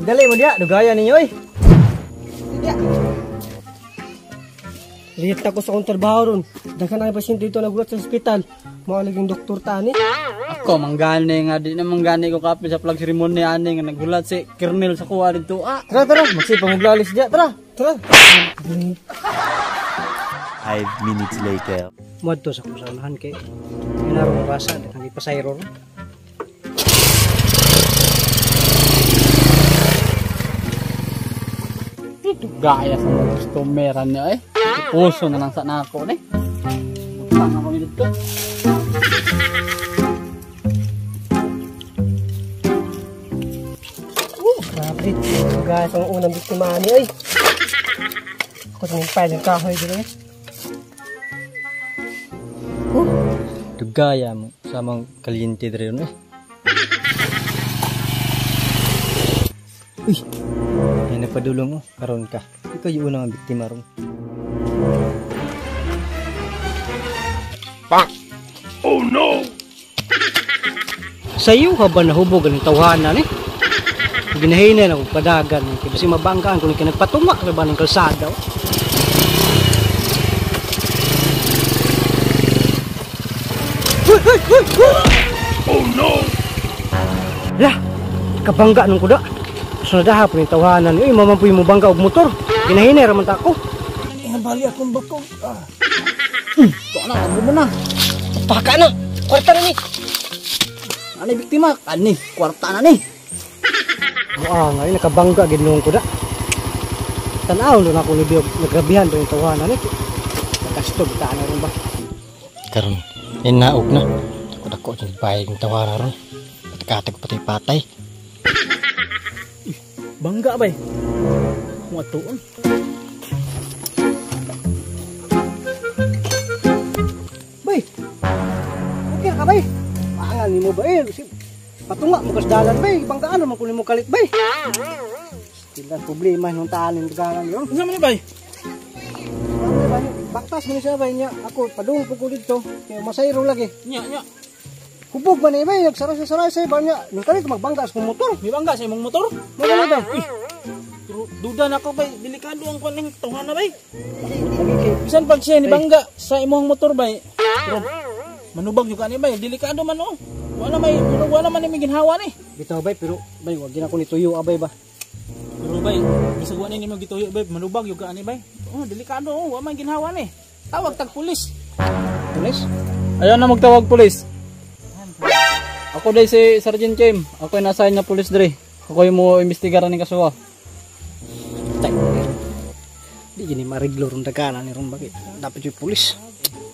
Pagdali mo dia, dugaya ninyo eh. Ya. Lihat ako sa akong trabaho ron. Daghan ang pasyente dito nagulat sa ospital. Mawalaging doktor tani. Ako, manggani nga. Di na manggani ko kapit sa flag ceremony ani nga nagulat si Kernel sa kuha dito. Tara, magsipang maglalis dia. Tara. 5 minutes later. Modto sa kusanahan kay minarong basa daghang ipasayro ron. Gaya sa mga customeran niya eh. Puso na lang sa nako eh. Butang ako dito. Grabe. Guys, ang unang biktima niya ay. Ako sa mga pwede kahoy dito eh. Dugaya mo sa mga kalyente dito eh. Uy. Yan napadulong mo. Karon ka. Ikaw yung unang biktima ron. Pak! Oh no! Sa'yo ka ba nahubog ang tawanan eh? Ginahinay na kong padagan. Kasi mabanggaan kung nagpatumak na ba ng kalsada. Oh no! Lah! Kabangga nung kuda. Sunadaha po yung tawanan. Uy, mamampuy mo bangga og motor. Ginahinay raman ta ako. Bali akong bako. Ito na, tabo mo na. Paka na! Kwarta na ni! Ano biktima? Kani, kwarta na ni. Ngayon nakabangga ginong ko da. Tanaw doon ako nibiyog. Nagrabihan doon yung tawanan eh. Nakastog taan na rin ba? Karon, inaog na. Dako yung bayad ng tawanan ron. Patikatag patay-patay. Bangga ba eh? Mga tuon. Bay! Okay ka bay? Pangan ni mo ba eh? Patunga mo kas dalan bay. Banggaan naman kung mo kalit bay. Sila problema nung tahanin dagan yun. Ano naman ba eh? Baktas mo ni siya bay niya. Ako padung po ko dito. Kaya masayro lagi. Nya. Hubog man eh bay. Nagsaray-saray sa iba niya. Nung kalit magbangga sa motor. May bangga sa imong motor? Magano ba? Pero duda na ako ba? Delikado ang kuning tuhan na ba? Bisan pag siya ni bangga sa imong motor ba? Pero manubag juga ni ba? Delikado man oh. Wala man ni ginhawa ni. Bitaw bay pero bay wag gina ko ni tuyo abay ba. Pero bay, bisag ni mo gituyo bay, manubag juga ani bay. Oh, delikado oh, wa man ginhawa ni. Tawag tag pulis. Pulis? Ayaw na magtawag pulis. Ako day si Sergeant Kim. Ako yung na-assign na pulis dre. Ako yung mo imbestigaran ng kasuwa. Di gini mariglo ron daganan ni ron bakit. Dapat yung pulis.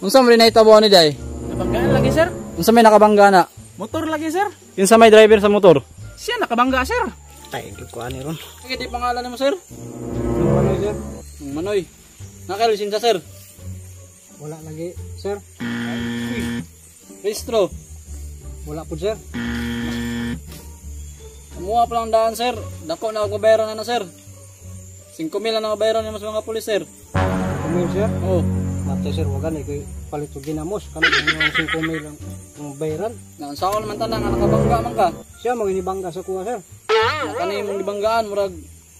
Unsa man rin nahitabo ni day? Nakabanggaan lagi sir. Unsa may nakabangga na? Motor lagi sir. Kinsa may driver sa motor? Siya nakabangga sir. Tay ko ani ron. Sige di pangalan mo sir. Manoy sir. Manoy. Nakalisensa sir. Wala lagi sir. Registro. Wala po sir. Kumuha pa lang daan sir. Dako na magbayaran na sir. 5,000 lang na mabayaran niya mas mga pulis sir. Kumil sir. Oo. Matay sir wagan kay palit og ginamos kami yung 5,000 lang ang bayaran. Nang saon man tanan nga nakabangga man ka. Siya mga inibangga sa kuha sir. Kanay mong gibanggaan murag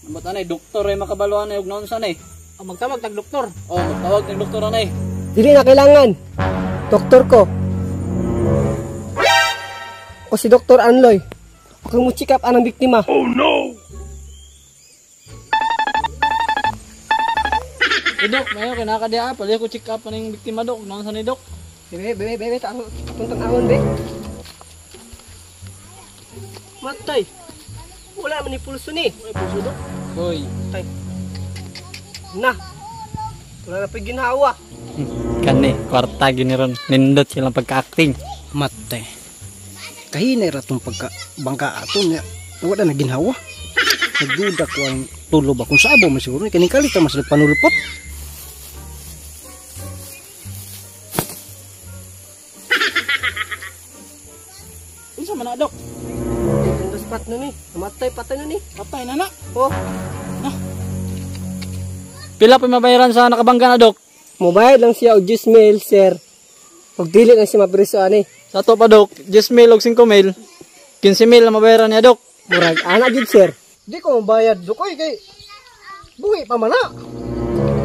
ambot anay doktor ay makabaluan ay og naon sa nay. Magtawag tag doktor. Oh, magtawag tag doktor anay. Dili na kailangan. Doktor ko. O si Dr. Anloy. Ako mo check up anang biktima. Oh no! Dok, mayo kinakadiya pala ko check up ning biktima dok, naon sa ni dok? Bebe, tuntun ahon be. Matay. Wala man ni pulso ni. Ay puso dok. Hoy. Tay. Na. Wala na pa ginhawa. Kani, kwarta giniron. Nindot silang pagka-acting. Matay. Kahinay ratong pagka bangka aton niya. Wala na ginhawa. Nagduda ko ang tulo ba kung sabo man siguro kani kalita mas panulpot. Unsa man na dok? Tindas pat na ni. Namatay patay na ni. Patay na na. Oh, Pila pa mabayaran sa nakabangga na dok? mobayad lang siya og 10,000 sir. Ug dili lang siya mapriso ani. Sa to pa dok, 10,000 og 5,000. 15,000 lang mabayaran niya dok. Murag ana gid sir. Di ko mabayad dukoy kay buhi pa man na.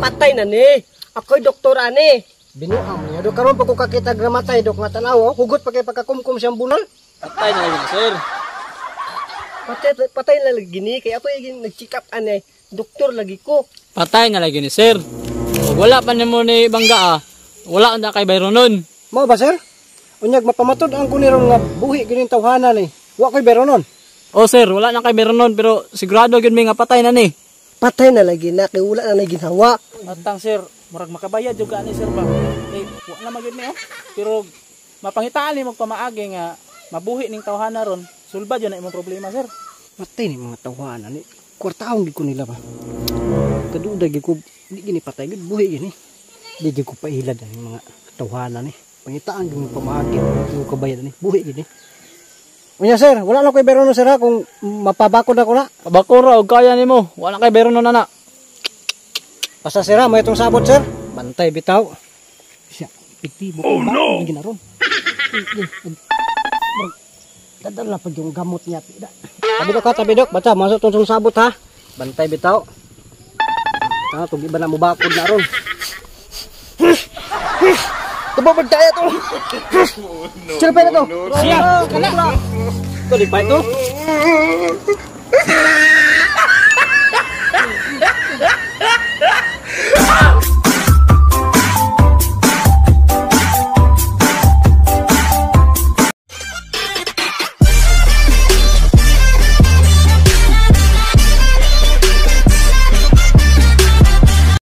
Patay na ni. Ako'y doktor ani. Binuang niya. Dok, karon pa ko kakita gramatay, dok, nga tanaw, oh. Hugot pa kay pagkakumkum siyang bunal. Patay na yun, sir. Patay na lagi ni. Kaya ako yung nag-check up ani. Doktor lagi ko. Patay na lagi ni sir. Kung wala pa ni mo ni Bangga wala na kay bayro nun. Mao ba, sir? Unyag mapamatod ang kuniron nga buhi gining tawhanan ni. Wa koy bero nun. Oh sir, wala na kay bayro nun pero sigurado gyud mi nga patay na ni. Patay na lagi na. Kaya wala na lagi hawa. Matang, sir. Murag makabayad juga ni sir ba. Eh, wala na magyud ni oh. Pero mapangitaan ni magpamaagi nga mabuhi ning tawhana ron. Sulbad yun na imong problema, sir. Matay ni mga tawhanan ni. Kwartaon gid ko nila ba. Kaduda gid ko di gini patay gid buhi gini. Di gid ko pailad ang mga tawhanan ni. Pangitaan gid mo pamaagi yung kabayad ni. Buhi gid ni. Unya sir, wala na koy bero no sir ha kung mapabakod ako na. Pabakura og kaya nimo, wala kay bayro nun na. Basta sir ha, may itong sabot sir. Bantay bitaw. Siya, epektibo ko ba? Hindi ginaron. Dadala pa yung gamot niya. Tabidok ha, tabidok. Bata, masuk itong sabot ha. Bantay bitaw. Ha, kung iba na mo bakod na ron. Tababag tayo to. Sino pa na to? Siya, kana. Ito, di pa ito.